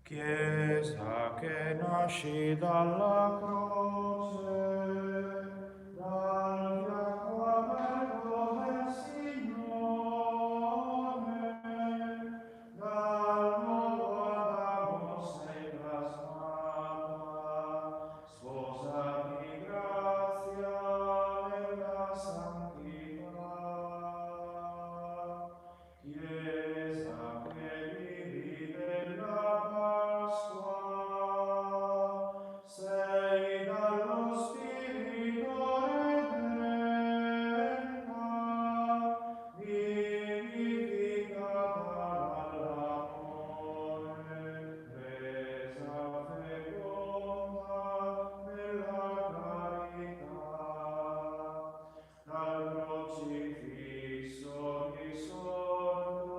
Chiesa che nasci dalla croce, dal fianco aperto del Signore, dal nuovo Adamo sei plasmata, sposa di grazia nella santità. Chiesa che vivi della Pasqua, sei dallo Spirito redenta, vivificata dall'amore, resa feconda nella carità. Dal crocifisso risorto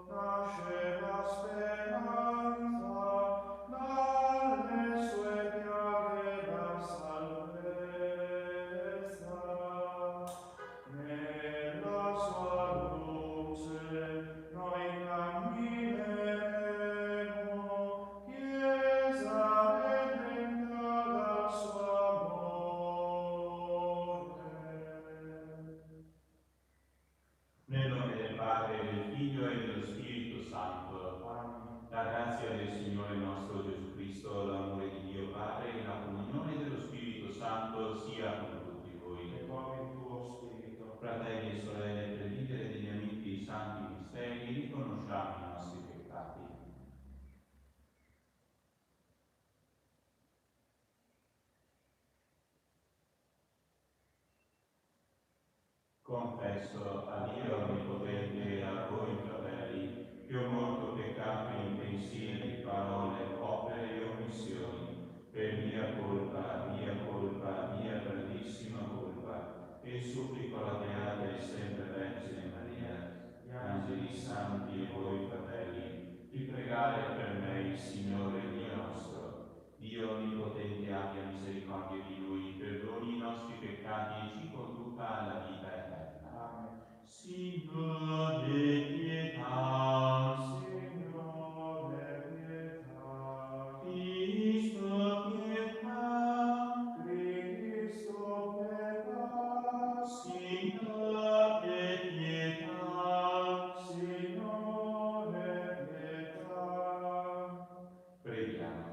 nasce la speranza, dalle sue piaghe la salvezza. Nella sua luce noi cammineremo, Chiesa redenta dal suo amore. Nel nome del Padre, del Figlio e dello Spirito Santo. Amen. La grazia del Signore nostro Gesù Cristo, l'amore di Dio Padre e la comunione dello Spirito Santo sia con tutti voi. E con il tuo spirito. Fratelli e sorelle, per vivere degnamente i santi misteri, riconosciamo i nostri peccati. Confesso a Dio Onnipotente e a voi, fratelli, che ho molto peccato in pensieri, parole, opere e omissioni, per mia colpa, mia grandissima colpa, e supplico la Beata e sempre Vergine Maria, gli angeli santi e voi, fratelli, di pregare per me il Signore Dio nostro. Dio Onnipotente abbia misericordia di noi, perdoni i nostri peccati e ci conduca alla vita eterna. Signore pietà, Signore pietà, Cristo pietà, Cristo pietà, Signore pietà. Signore pietà. Preghiamo.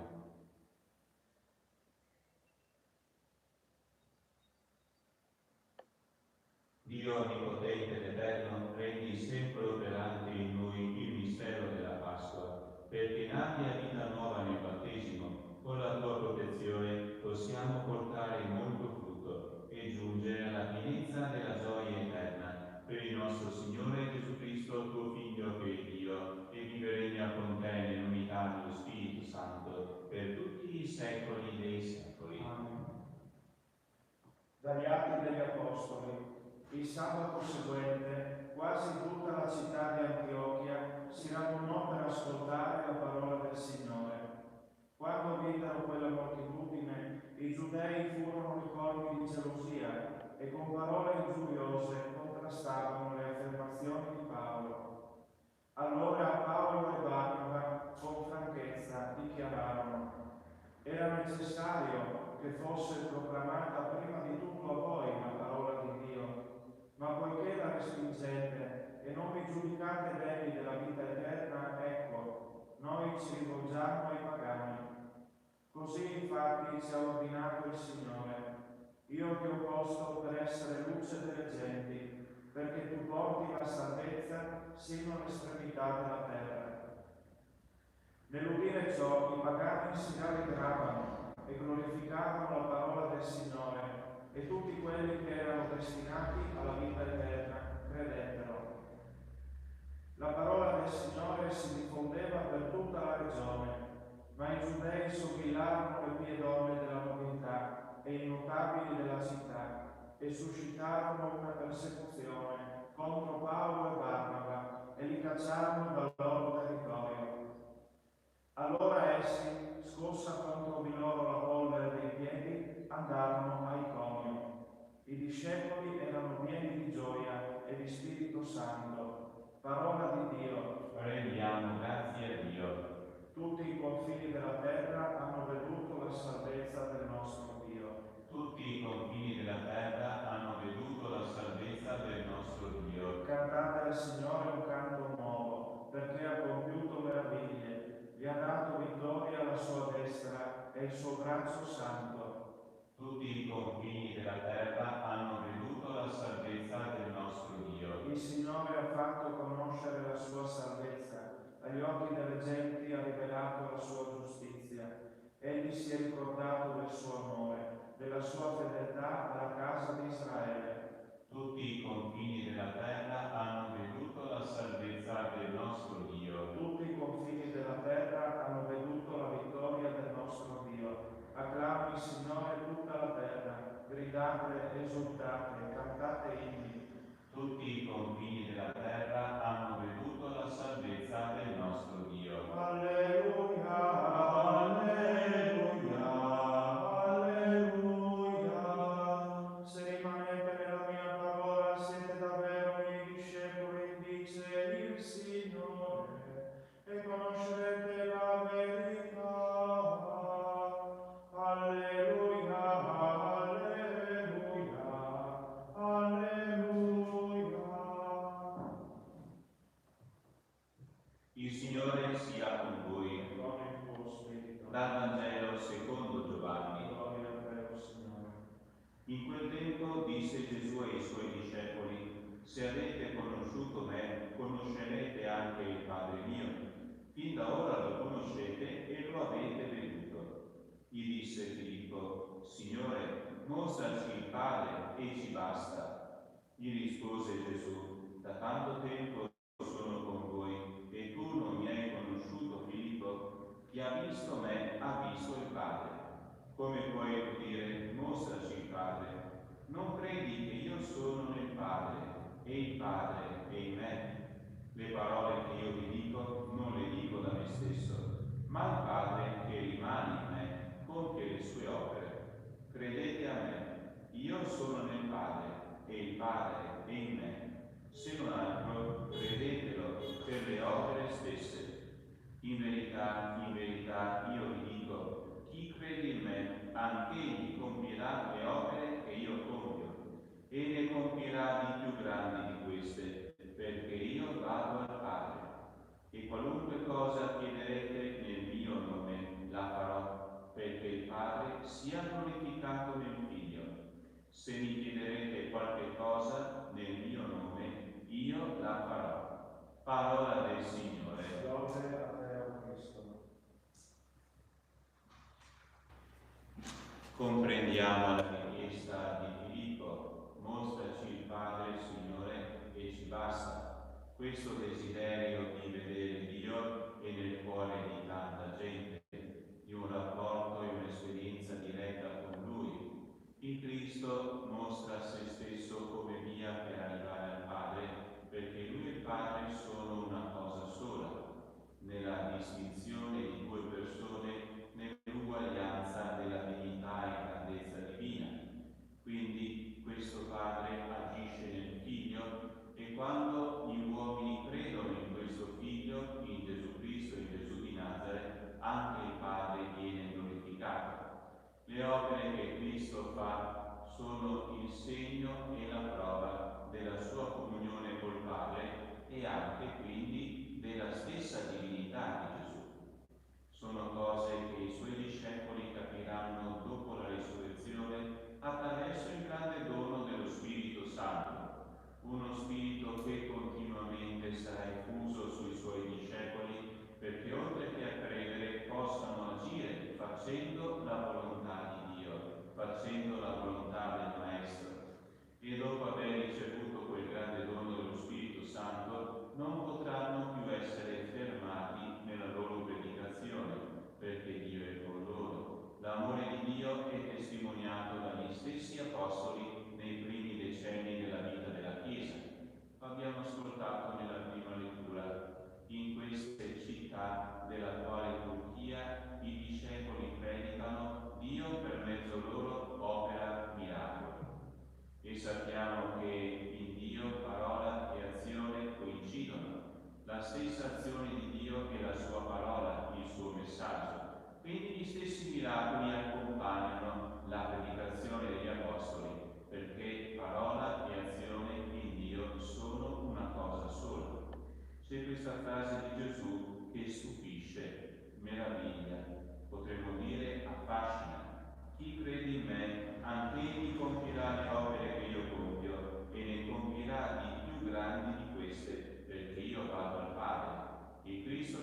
Dio Onnipotente ed Eterno, rendi sempre operante in noi il mistero della Pasqua, perché nati a vita nuova nel battesimo, con la tua protezione possiamo portare molto frutto e giungere alla pienezza della gioia eterna. Per il nostro Signore Gesù Cristo, tuo Figlio, che è Dio, e vive e regna con te nell'unità dello Spirito Santo, per tutti i secoli dei secoli. Amen. Dagli Atti degli Apostoli. Il sabato seguente, quasi tutta la città di Antiochia si radunò per ascoltare la parola del Signore. Quando videro quella moltitudine, i giudei furono ricolti di gelosia e con parole ingiuriose contrastavano le affermazioni di Paolo. Allora Paolo e Barnaba con franchezza dichiararono: era necessario che fosse proclamata prima di tutto a voi la parola di Dio, ma poiché la respingete e non vi giudicate degni della vita eterna, ecco, noi ci rivolgiamo ai pagani. Così infatti ci ha ordinato il Signore: io ti ho posto per essere luce delle genti, perché tu porti la salvezza sino all'estremità della terra. Nell'udire ciò, i pagani si rallegravano e glorificavano la parola del Signore, e tutti quelli che erano destinati alla vita eterna credettero. La parola del Signore si diffondeva per tutta la regione, ma i giudei sopillarono le pie donne della nobiltà e i notabili della città e suscitarono una persecuzione contro Paolo e Barnaba e li cacciarono dal loro territorio. Allora essi, scossa contro di loro la polvere dei piedi, andarono a Iconio. I discepoli erano pieni di gioia e di Spirito Santo. Parola di Dio. Rendiamo grazie a Dio. Tutti i confini agli occhi delle genti ha rivelato la sua giustizia. Egli si è ricordato del suo amore, della sua fedeltà alla casa di Israele. Tutti i confini della terra hanno veduto la salvezza del nostro Dio. Tutti i confini della terra hanno veduto la vittoria del nostro Dio. Acclami il Signore tutta la terra, gridate, esultate, cantate inni. Tutti i confini della terra hanno veduto la salvezza del nostro Dio. Alleluia, alleluia, alleluia. Se rimanete nella mia parola siete davvero miei discepoli, dice il Signore, e conoscerete la verità. Alleluia, alleluia, alleluia. Il Signore sia con voi. Con il tuo spirito. Dal Vangelo secondo Giovanni. Gloria a te, o Signore. In quel tempo disse Gesù ai suoi discepoli: se avete conosciuto me, conoscerete anche il Padre mio. Fin da ora lo conoscete e lo avete veduto. Gli disse Filippo: Signore, mostraci il Padre e ci basta. Gli rispose Gesù: da tanto tempo sono con voi e tu non mi hai conosciuto, Filippo? Chi ha visto me ha visto il Padre. Come puoi dire, mostraci il Padre? Non credi che io sono nel Padre e il Padre è in me? Le parole che io vi dico non le dico da me stesso, ma il Padre che rimane in me compie le sue opere. Credete a me, io sono nel Padre e il Padre è in me. Se non altro, credetelo per le opere stesse. In verità, io vi dico, chi crede in me, anch'egli compierà le opere che io compio, e ne compierà di più grandi di queste, perché io vado al Padre. E qualunque cosa chiederete nel mio nome, la farò, perché il Padre sia glorificato nel Figlio. Se mi chiederete qualche cosa nel mio nome, io la farò. Parola del Signore. Lode a te, o Cristo. Comprendiamo la richiesta di Filippo: mostraci il Padre, Signore, e ci basta. Questo desiderio di vedere Dio è nel cuore di tanta gente, di un rapporto e un'esperienza diretta con Lui. Il Cristo mostra se stesso come via per arrivare al Padre, perché Lui e il Padre sono una cosa sola, nella distinzione di due persone, nell'uguaglianza della dignità e grandezza divina. Quindi questo Padre agisce nel Figlio, e quando gli uomini credono in questo Figlio, in Gesù Cristo, in Gesù di Nazareth, anche il Padre viene glorificato. Le opere che Cristo fa sono il segno e la prova della sua comunione col Padre e anche quindi della stessa divinità di Gesù. Sono cose che i suoi discepoli capiranno dopo la risurrezione attraverso il grande dono dello Spirito Santo, uno Spirito che continuamente sarà effuso sui suoi discepoli, perché oltre che a credere possano agire facendo la volontà di Dio, facendo la volontà del Maestro. E dopo aver ricevuto quel grande dono dello Spirito Santo non potranno più essere fermati nella loro predicazione, perché Dio è con loro. L'amore di Dio è testimoniato dagli stessi apostoli nei primi decenni della vita della Chiesa. Abbiamo ascoltato nella prima lettura: in queste città dell'attuale Turchia i discepoli predicano, Dio per mezzo loro opera miracoli. E sappiamo che in Dio parola e azione coincidono. La stessa azione di Dio è la sua parola, il suo messaggio. Quindi gli stessi miracoli accompagnano la predicazione degli apostoli, perché parola e azione in Dio sono una cosa sola. C'è questa frase di Gesù che stupisce, meraviglia, potremmo dire affascina. Chi crede in me, anche egli compirà le opere che io compio, e ne compirà di più grandi di queste, perché io vado al Padre. E Cristo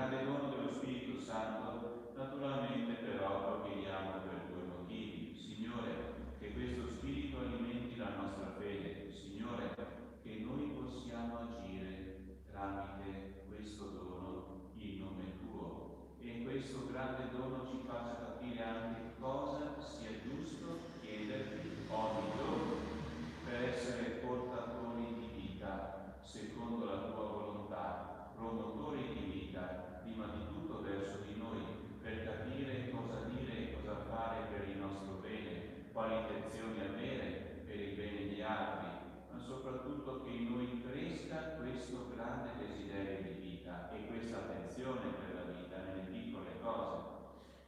grande dono dello Spirito Santo, naturalmente però lo chiediamo per due motivi. Signore, che questo Spirito alimenti la nostra fede. Signore, che noi possiamo agire tramite questo dono in nome Tuo, e in questo grande dono ci faccia capire anche cosa sia giusto chiederti ogni giorno per essere portatori di vita secondo la Tua volontà, promotori di vita prima di tutto verso di noi, per capire cosa dire e cosa fare per il nostro bene, quali intenzioni avere per il bene di altri, ma soprattutto che in noi cresca questo grande desiderio di vita e questa attenzione per la vita nelle piccole cose.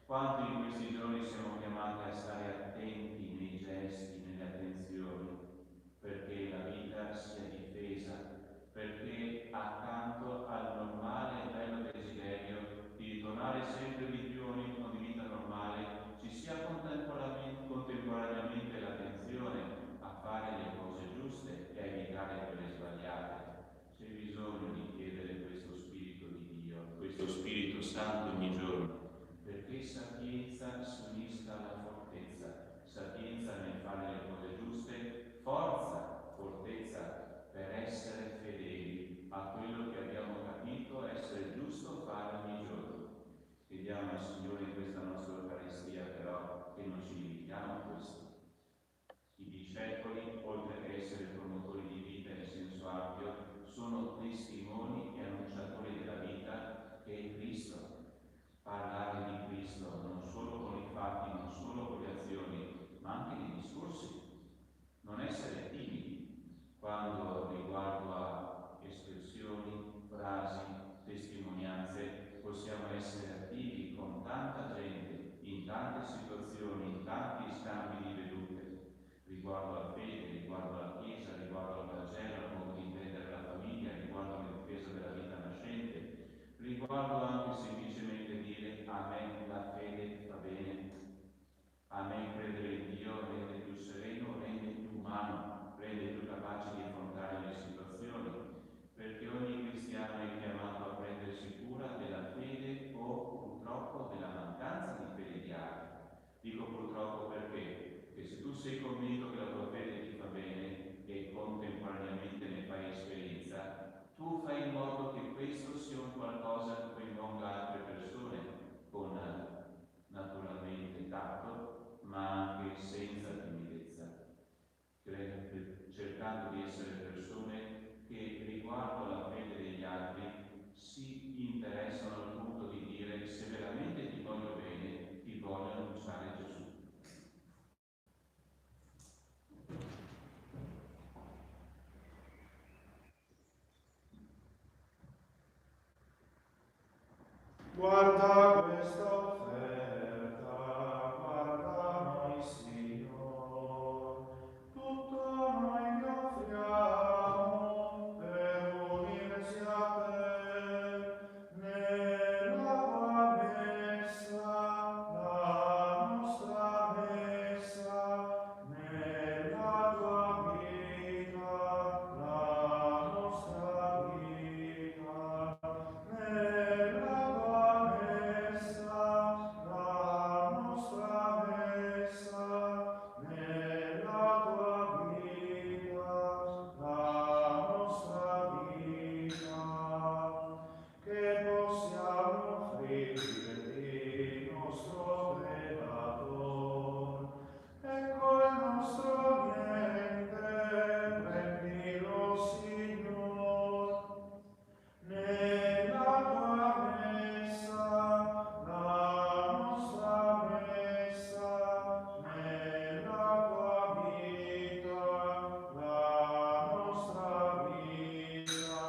Quanto in questi giorni siamo chiamati a stare attenti nei gesti, nelle attenzioni, perché la vita sia difesa, perché accanto al normale e bello desiderio di ritornare sempre di più a un ritmo di vita normale, ci sia contemporaneamente l'attenzione a fare le cose giuste e a evitare quelle sbagliate. C'è bisogno di chiedere questo Spirito di Dio, questo Spirito Santo ogni giorno, perché sapienza si unisca alla fortezza, sapienza nel fare le cose giuste, fortezza per essere fedeli a quello che abbiamo capito essere giusto fare ogni giorno. Chiediamo al Signore in questa nostra Eucaristia però che non ci limitiamo a questo. I discepoli, oltre che essere promotori di vita in senso ampio, sono testimoni e annunciatori della vita che è Cristo. Parlare di Cristo non solo con i fatti, non solo con le azioni, ma anche nei discorsi. Non essere timidi quando riguardo a espressioni, frasi, testimonianze, possiamo essere attivi con tanta gente, in tante situazioni, in tanti scambi di vedute, riguardo alla fede, riguardo alla Chiesa, riguardo al Vangelo, al modo di intendere la famiglia, riguardo alla difesa della vita nascente, riguardo anche semplicemente dire a me la fede fa bene, a me credere in Dio rende più sereno, rende più umano, rende più capace di affrontare le situazioni, perché ogni cristiano è chiamato a prendersi cura della fede o purtroppo della mancanza di fede di altri. Dico purtroppo perché se tu sei convinto che la tua fede ti fa bene e contemporaneamente ne fai esperienza, tu fai in modo che questo sia un qualcosa che coinvolga altre persone con naturalmente tatto, ma anche senza timidezza, cercando di essere persone che riguardo alla fede degli altri si interessano al punto di dire: se veramente ti voglio bene, ti voglio annunciare Gesù. Guarda questa offerta, guarda noi, Signore, tutto noi ti offriamo per unirci a te nella tua messa, la nostra messa, nella tua vita, la nostra vita, nella tua messa, la nostra messa, nella tua vita, la nostra vita, che possiamo offrire il nostro Creator. Ecco il nostro niente, prendilo, Signore, nella tua messa, la nostra messa, nella tua vita, la nostra vita,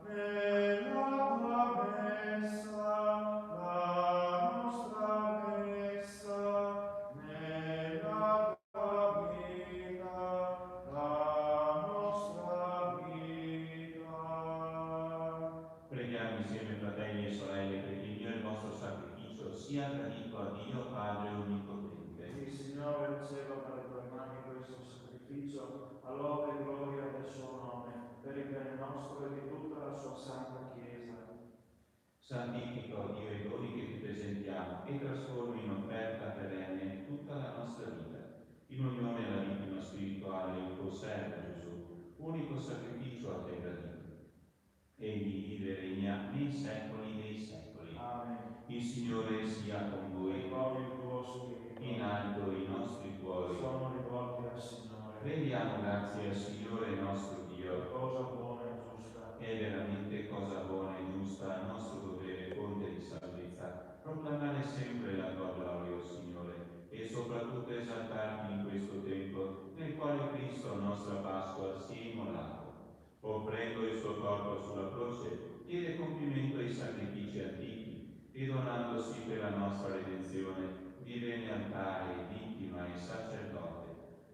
nella tua messa, la nostra messa, nella tua vita, la nostra vita. Preghiamo insieme, fratelli e sorelle, perché Dio il vostro sacrificio sia gradito a Dio Padre Onnipotente. Il Signore riceva dalle tue mani questo sacrificio a lode e gloria del suo nome, per il bene nostro e di tutta la sua santa Chiesa. Santifica, o Dio, i doni che ti presentiamo e trasformi in offerta perenne tutta la nostra vita, in unione alla vittima spirituale del tuo servo Gesù, unico sacrificio a te gradito. Egli vive e regna nei secoli dei secoli. Amen. Il Signore sia con voi. Ricordi il tuo spirito. In alto i nostri cuori Sono rivolti al Signore. rendiamo grazie al Signore nostro Dio. Cosa buona e giusta. È veramente cosa buona e giusta, il nostro dovere, fonte di salvezza, proclamare sempre la tua gloria, o Signore, e soprattutto esaltarti in questo tempo nel quale Cristo, nostra Pasqua, si è immolato. Offrendo il suo corpo sulla croce, diede compimento ai sacrifici antichi e donandosi per la nostra redenzione, divenne altare, vittima e sacerdote.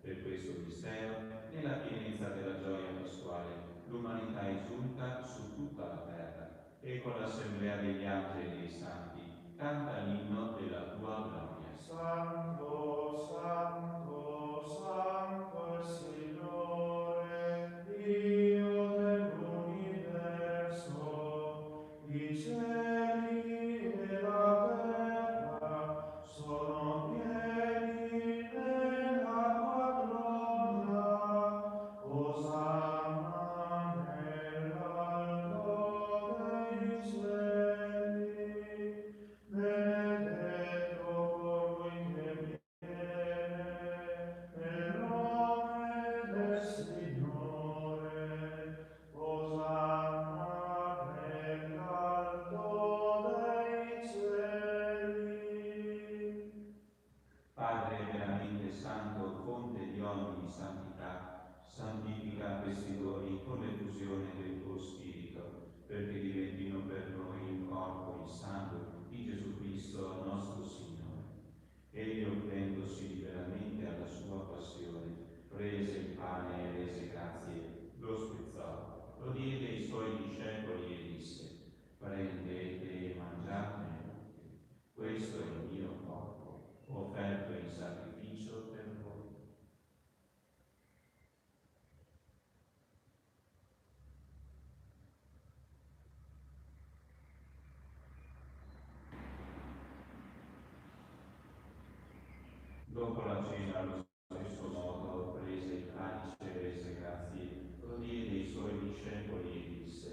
Per questo mistero, nella pienezza della gioia pasquale, l'umanità esulta su tutta la terra e con l'assemblea degli angeli e dei santi canta l'inno della tua gloria. Santo, santo, santo il Signore, Dio dell'universo, i cieli e la terra sono pieni della tua gloria. Osanna nell'alto dei cieli, benedetto colui che viene nel nome del Signore. Osanna nell'alto dei cieli. Padre veramente santo, fonte di ogni santità, santifica questi doni con l'effusione del tuo Spirito, perché diventino per noi il corpo e il sangue di Gesù Cristo, nostro Signore. Egli, offrendosi liberamente alla sua passione, prese il pane e rese grazie, lo spezzò, lo diede ai suoi discepoli e disse: prendete e mangiatene tutti, questo è il mio corpo, offerto in sacrificio per voi. Dopo la cena, allo stesso modo, prese il calice e rese grazie, lo diede ai suoi discepoli e disse: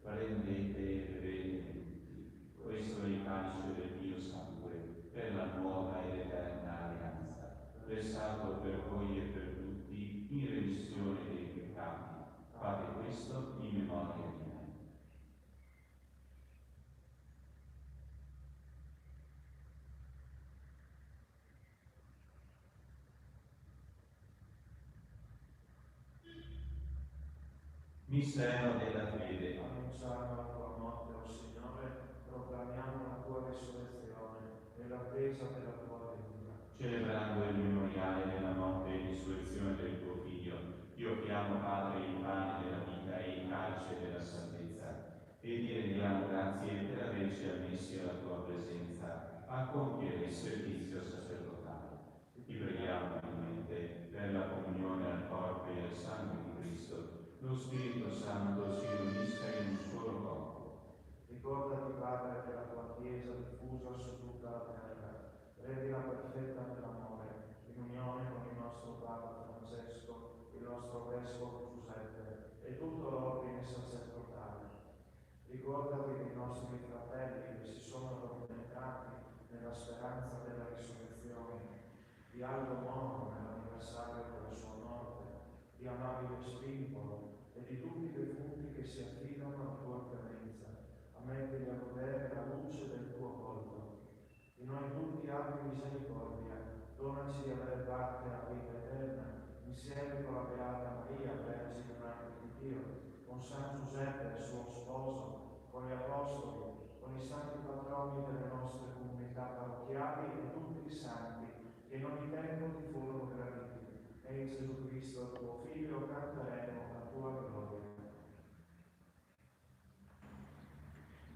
prendete e bevete tutti, questo è il calice del mio sangue, per la nuova ed eterna alleanza, versato per voi e per tutti in remissione dei peccati. Fate questo in memoria di me. Mistero della fede. Annunciando la tua morte, o Signore, proclamiamo la tua risurrezione e l'attesa della tua venuta. Celebrando il memoriale della morte e risurrezione del tuo Figlio, ti offriamo, Padre, il pane della vita e il calice della salvezza, e ti rendiamo grazie per averci ammessi alla tua presenza a compiere il servizio sacerdotale. Ti preghiamo finalmente per la comunione al corpo e al sangue di Cristo, lo Spirito Santo si riunisca in un solo corpo. Ricordati, Padre, che la tua Chiesa diffusa su tutta la terra, rendila perfetta nell'amore, in unione con il nostro Papa Francesco, il nostro Vescovo Giuseppe e tutto l'ordine sacerdotale. Ricordati dei nostri fratelli che si sono addormentati nella speranza della risurrezione, di Aldo Moro nell'anniversario della sua morte, di Amabile Spimpolo e di tutti i defunti che si affidano alla tua clemenza, a metterli a godere la luce del tuo volto. Di noi tutti abbi misericordia, donaci di avere parte alla vita eterna, insieme con la Beata Maria, Vergine Madre di Dio, con San Giuseppe, suo sposo, con gli Apostoli, con i santi patroni delle nostre comunità parrocchiali e tutti i santi che in ogni tempo ti furono graditi. E in Gesù Cristo, tuo Figlio, canteremo la tua gloria.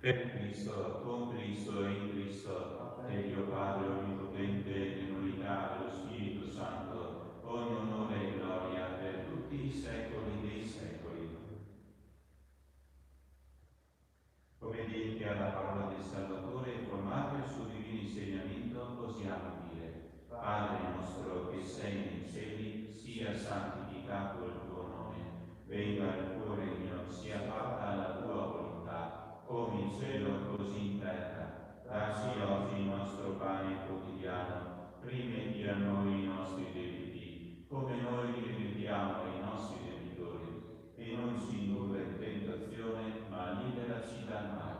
Per Cristo, con Cristo e in Cristo, e Dio Padre Onnipotente, nell'unità dello Spirito Santo, ogni onore e gloria per tutti i secoli dei secoli. Come dite che alla parola del Salvatore, formati al suo divino insegnamento, osiamo dire: Padre nostro che sei nei cieli, sia santificato il tuo nome, venga il tuo regno, sia fatta la tua volontà, come in cielo così in terra. Dacci oggi il nostro pane quotidiano, rimetti a noi i nostri debiti, come noi li rimettiamo ai nostri debitori, e non ci indurre in tentazione, ma liberaci dal male.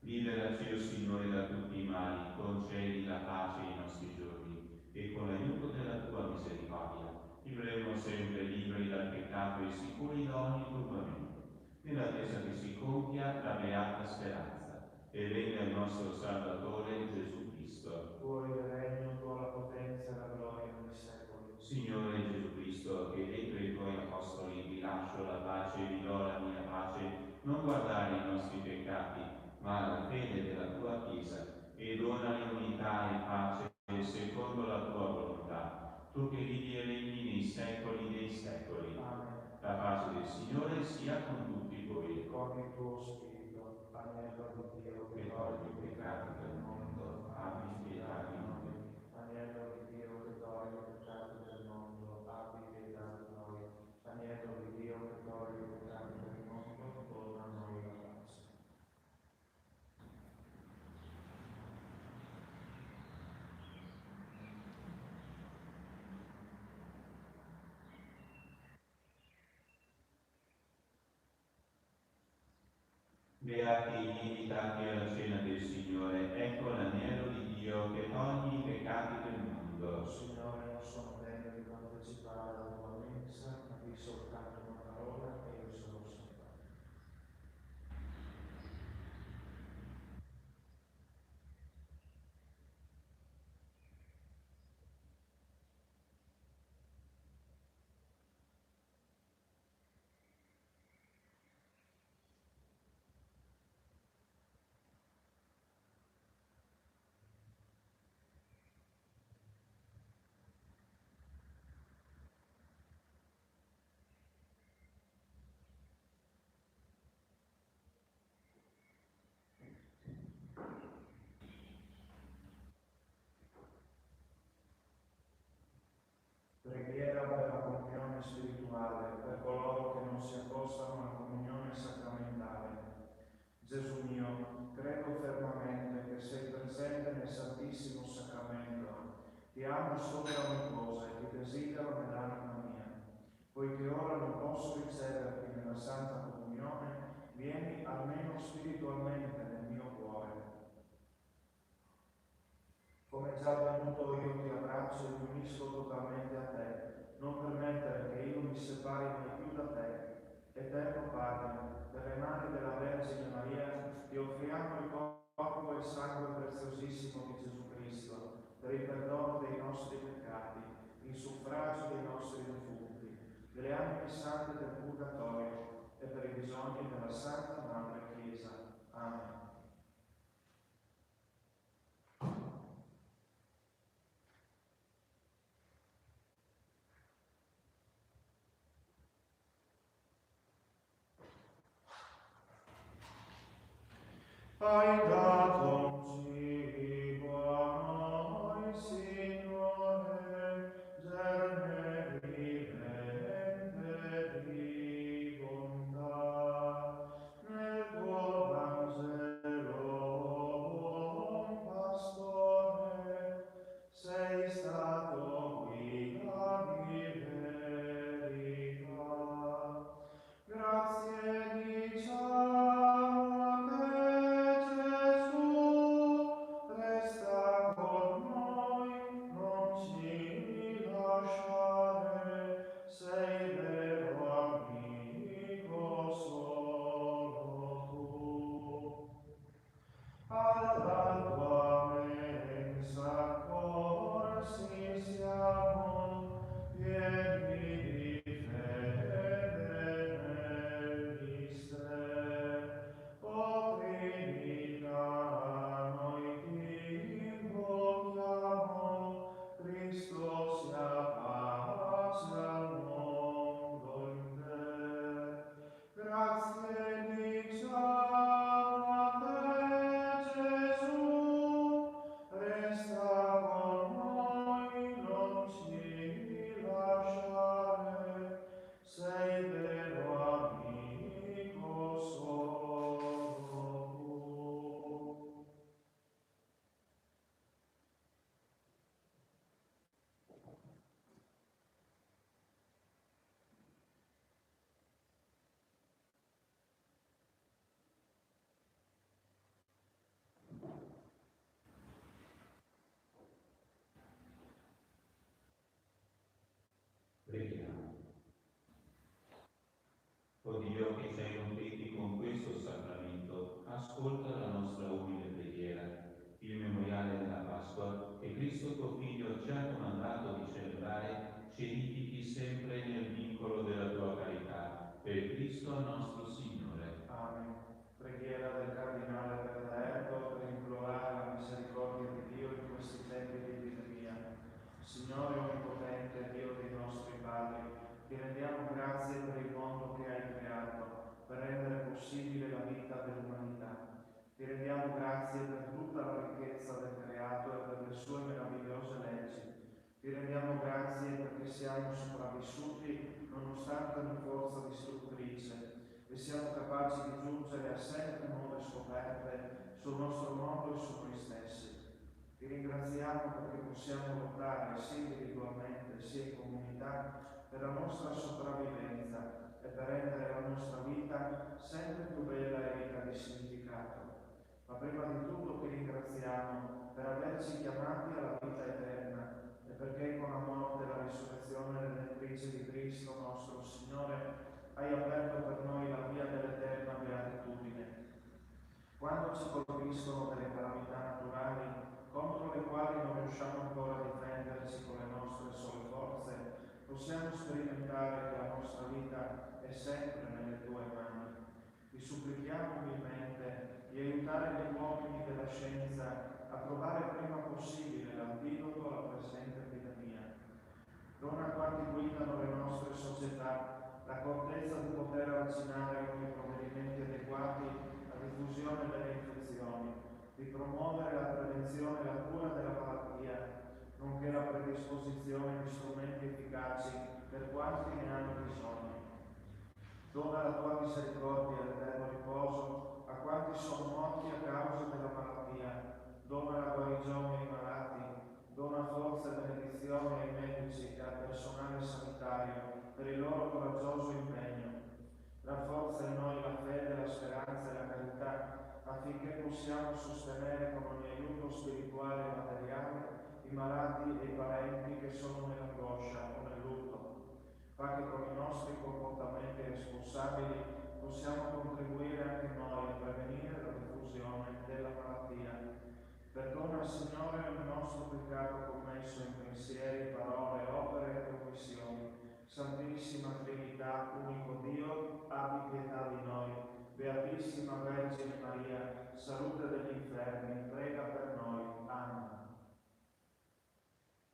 Liberaci, o Signore, da tutti i mali, concedi la pace ai nostri giorni, e con l'aiuto della tua misericordia vivremo sempre liberi dal peccato e sicuri da ogni turbamento, nell'attesa che si compia la beata speranza, e venga il nostro Salvatore Gesù Cristo. Tuo il regno, tua la potenza e la gloria nei secoli. Signore Gesù Cristo, che detto ai tuoi apostoli: vi lascio la pace, vi do la mia pace, non guardare i nostri peccati, ma la fede della tua Chiesa, e donali unità e pace secondo la tua volontà, tu che vivi e regni nei secoli dei secoli. Amen. La pace del Signore sia con tutti voi. Con il tuo spirito, agnello di Dio, che togli i peccati del mondo, abbi pietà di noi. Agnello di Dio, che togli i peccati del mondo, abbi pietà di noi. Agnello di Dio, che togli i peccati del mondo, dona a noi la pace. Beati gli invitati alla cena del Signore, ecco l'agnello di Dio che toglie i peccati del mondo. Signore, non sono degno di partecipare alla tua mensa, ma di soltanto una parola e io sono salvato. Preghiera per la comunione spirituale, per coloro che non si accostano alla comunione sacramentale. Gesù mio, credo fermamente che sei presente nel Santissimo Sacramento. Ti amo sopra ogni cosa e ti desidero nell'anima mia. Poiché ora non posso riceverti nella Santa Comunione, vieni almeno spiritualmente nel mio cuore. Come già avvenuto, io ti abbraccio e mi unisco totalmente a te. Non permettere che io mi separi mai più da te. Eterno Padre, per le mani della Vergine Maria ti offriamo il corpo e il sangue preziosissimo di Gesù Cristo, per il perdono dei nostri peccati, il suffragio dei nostri defunti, delle anime sante del Purgatorio e per i bisogni della Santa Madre Chiesa. Amen. Hai dato un cibo a noi, Signore, germe vivente di bontà. Nel tuo Vangelo, buon pastore, sei stato guida di verità. Grazie diciamo a te, Gesù. che Cristo tuo Figlio ci ha comandato di celebrare, ci edifichi sempre nel vincolo della tua carità. Per Cristo nostro Signore. Amen. Preghiera del Cardinale Berlerdo per implorare la misericordia di Dio in questi tempi di epidemia. Signore Onnipotente, Dio dei nostri padri, ti rendiamo grazie per il mondo che hai creato, per rendere possibile la vita dell'umanità. Ti rendiamo grazie per tutta la ricchezza del creato e per le sue meravigliose leggi. Ti rendiamo grazie perché siamo sopravvissuti nonostante ogni forza distruttrice e siamo capaci di giungere a sempre nuove scoperte sul nostro mondo e su noi stessi. Ti ringraziamo perché possiamo lottare sia individualmente sia in comunità per la nostra sopravvivenza e per rendere la nostra vita sempre più bella e ricca di significato. Ma prima di tutto ti ringraziamo per averci chiamati alla vita eterna e perché con la morte e la risurrezione redentrice di Cristo nostro Signore hai aperto per noi la via dell'eterna beatitudine. Quando ci colpiscono delle calamità naturali contro le quali non riusciamo ancora a difenderci con le nostre sole forze, possiamo sperimentare che la nostra vita è sempre nelle tue mani. Ti supplichiamo umilmente di aiutare gli uomini della scienza a trovare prima possibile l'antidoto alla presente epidemia. Dona a quanti guidano le nostre società l'accortezza di poter vaccinare con i provvedimenti adeguati alla diffusione delle infezioni, di promuovere la prevenzione e la cura della malattia, nonché la predisposizione di strumenti efficaci per quanti ne hanno bisogno. Dona la tua misericordia e l'eterno riposo a quanti sono morti a causa della malattia. Dona la guarigione ai malati. Dona forza e benedizione ai medici e al personale sanitario per il loro coraggioso impegno. Rafforza in noi la fede, la speranza e la carità affinché possiamo sostenere con ogni aiuto spirituale e materiale i malati e i parenti che sono nell'angoscia o nel lutto. Fa che con i nostri comportamenti responsabili possiamo contribuire anche noi a prevenire la diffusione della malattia. Perdona, Signore, il nostro peccato commesso in pensieri, parole, opere e omissioni. Santissima Trinità, unico Dio, abbi pietà di noi. Beatissima Vergine Maria, salute degli infermi, prega per noi. Amen.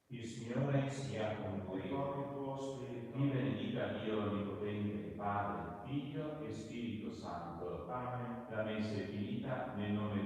Il Signore sia con voi. E con il tuo spirito. Vi benedica Dio Onnipotente, Padre, Figlio e Spirito Santo. Amen. La messa è finita, nel nome